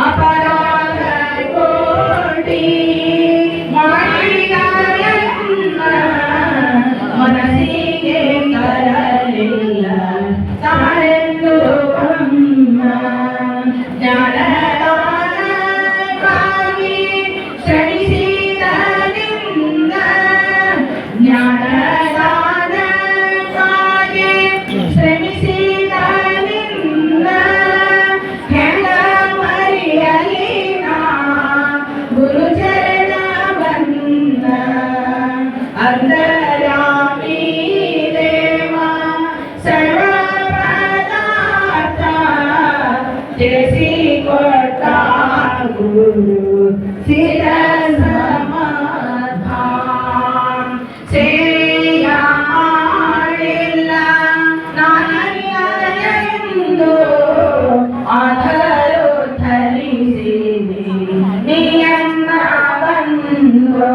ಅಪರಾಧ ಕೋಟಿ ಮಾಡಿದರನ್ನ ಮನಸ್ಸಿಗೆ ತರಲಿಲ್ಲ ತಾನೆಂದು ಬ್ರಹ್ಮ ಜ್ಞಾನದಾನಕ್ಕಾಗಿ ಶ್ರಮಿಸಿದ ನಿನ್ನ ಜ್ಞಾನದಾನಕ್ಕಾಗಿ ಶ್ರಮಿಸಿದ ನಿನ್ನ ಹೆಣ ಮರೆಯಲಿ ನಾ ಗುರುಚರಣ ಬಂದ ಅಂತರ್ಯಾಮಿ ದೇವ ಸರ್ವ ಪದಾರ್ಥ ತಿಳಿಸಿಕೊಟ್ಟ ಗುರು ಸಿರ ಸಮಾಧಾನ ಸೇಯ ಮಾಡಿಲ್ಲ ನಾನೆಂದು ಆದರೂ ಧರಿಸಿದೆ ನೀಯನ್ನ ಬಂದು